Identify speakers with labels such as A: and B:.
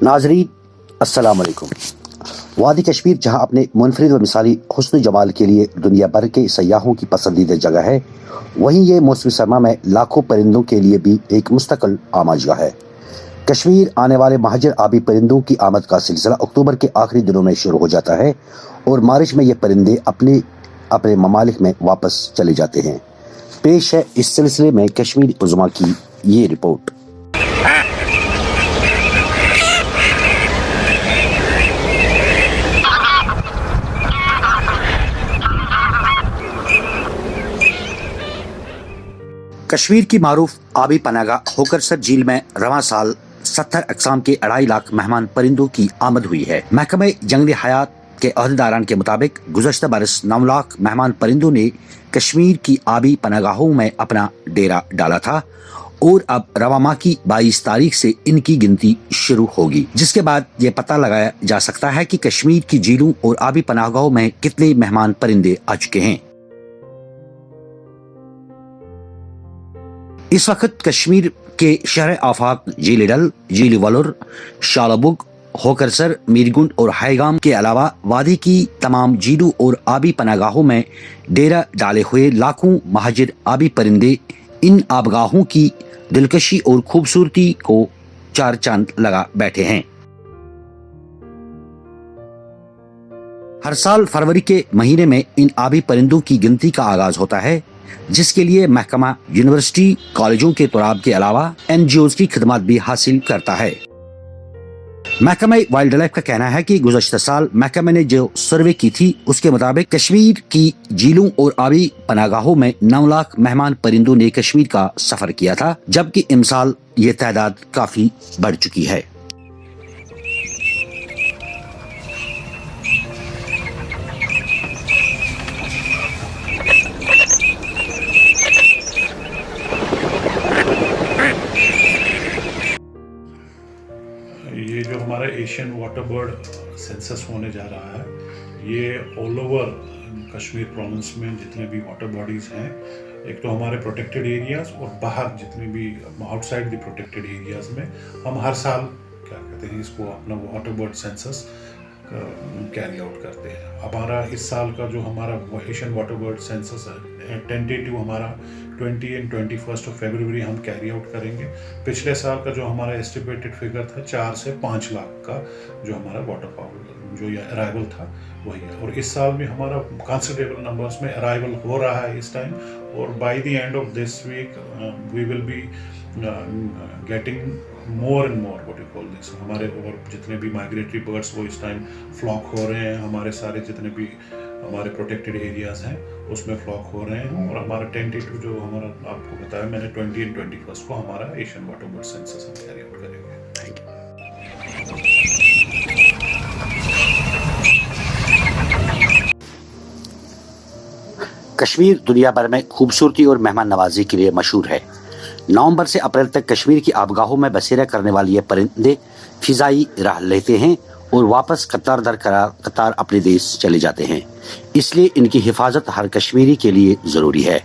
A: ناظرین السلام علیکم۔ وادی کشمیر جہاں اپنے منفرد و مثالی حسن جمال کے لیے دنیا بھر کے سیاحوں کی پسندیدہ جگہ ہے، وہیں یہ موسم سرما میں لاکھوں پرندوں کے لیے بھی ایک مستقل آماجگاہ ہے۔ کشمیر آنے والے مہاجر آبی پرندوں کی آمد کا سلسلہ اکتوبر کے آخری دنوں میں شروع ہو جاتا ہے اور مارچ میں یہ پرندے اپنے ممالک میں واپس چلے جاتے ہیں۔ پیش ہے اس سلسلے میں کشمیر عظمیٰ کی یہ رپورٹ۔ کشمیر کی معروف آبی پناہ گاہ ہوکرسر جھیل میں رواں سال 70 اقسام کے 2.5 لاکھ مہمان پرندوں کی آمد ہوئی ہے۔ محکمہ جنگلی حیات کے عہدیداران کے مطابق گزشتہ برس 9 لاکھ مہمان پرندوں نے کشمیر کی آبی پناہ گاہوں میں اپنا ڈیرا ڈالا تھا اور اب رواں ماہ کی 22 تاریخ سے ان کی گنتی شروع ہوگی، جس کے بعد یہ پتہ لگایا جا سکتا ہے کہ کشمیر کی جھیلوں اور آبی پناہ گاہوں میں کتنے مہمان پرندے آ چکے ہیں۔ اس وقت کشمیر کے شہر آفاق جھیل ڈل، جھیل ولر، شالابگ، ہوکرسر، میرگنڈ اور ہائیگام کے علاوہ وادی کی تمام جھیلوں اور آبی پناہ گاہوں میں ڈیرا ڈالے ہوئے لاکھوں مہاجر آبی پرندے ان آبگاہوں کی دلکشی اور خوبصورتی کو چار چاند لگا بیٹھے ہیں۔ ہر سال فروری کے مہینے میں ان آبی پرندوں کی گنتی کا آغاز ہوتا ہے، جس کے لیے محکمہ یونیورسٹی، کالجوں کے طلاب کے علاوہ NGOs کی خدمات بھی حاصل کرتا ہے۔ محکمہ وائلڈ لائف کا کہنا ہے کہ گزشتہ سال محکمہ نے جو سروے کی تھی اس کے مطابق کشمیر کی جھیلوں اور آبی پناہ گاہوں میں 9 لاکھ مہمان پرندوں نے کشمیر کا سفر کیا تھا، جبکہ امسال یہ تعداد کافی بڑھ چکی ہے۔
B: یہ جو ہمارا ایشین واٹر برڈ سینسس ہونے جا رہا ہے، یہ آل اوور کشمیر پروونس میں جتنے بھی واٹر باڈیز ہیں، ایک تو ہمارے پروٹیکٹڈ ایریاز اور باہر جتنے بھی آؤٹ سائڈ دی پروٹیکٹڈ ایریاز میں ہم ہر سال کیا کہتے ہیں اس کو اپنا water bird census carry out کرتے ہیں۔ ہمارا اس سال کا جو ہمارا ایشین واٹر برڈ سینسس ہے ٹینٹیٹیو ہمارا 20 اور 21 فیبروری ہم کیری آؤٹ کریں گے۔ پچھلے سال کا جو ہمارا ایسٹیمیٹڈ فگر تھا 4 سے 5 لاکھ کا جو ہمارا واٹر فاؤل جو یہ ارائیول تھا وہی ہے، اور اس سال بھی ہمارا کنسیڈریبل نمبرز میں ارائیول ہو رہا ہے اس ٹائم، اور by the end of this week we will be getting more and more what you call this ہمارے اور جتنے بھی مائگریٹری برڈس وہ اس ٹائم فلاک ہو رہے ہیں، ہمارے سارے جتنے بھی ہمارے پروٹیکٹڈ ایریاز ہیں اس میں فلاک ہو رہے ہیں، اور ہمارا ٹینٹیٹیو جو ہمارا آپ کو بتایا میں نے 20 اور 21 کو ہمارا ایشین واٹر برڈ سینسس ہم کیری آؤٹ کریں گے۔
A: کشمیر دنیا بھر میں خوبصورتی اور مہمان نوازی کے لیے مشہور ہے۔ نومبر سے اپریل تک کشمیر کی آبگاہوں میں بسیرا کرنے والے یہ پرندے فضائی راہ لیتے ہیں اور واپس قطار در قطار اپنے دیش چلے جاتے ہیں، اس لیے ان کی حفاظت ہر کشمیری کے لیے ضروری ہے۔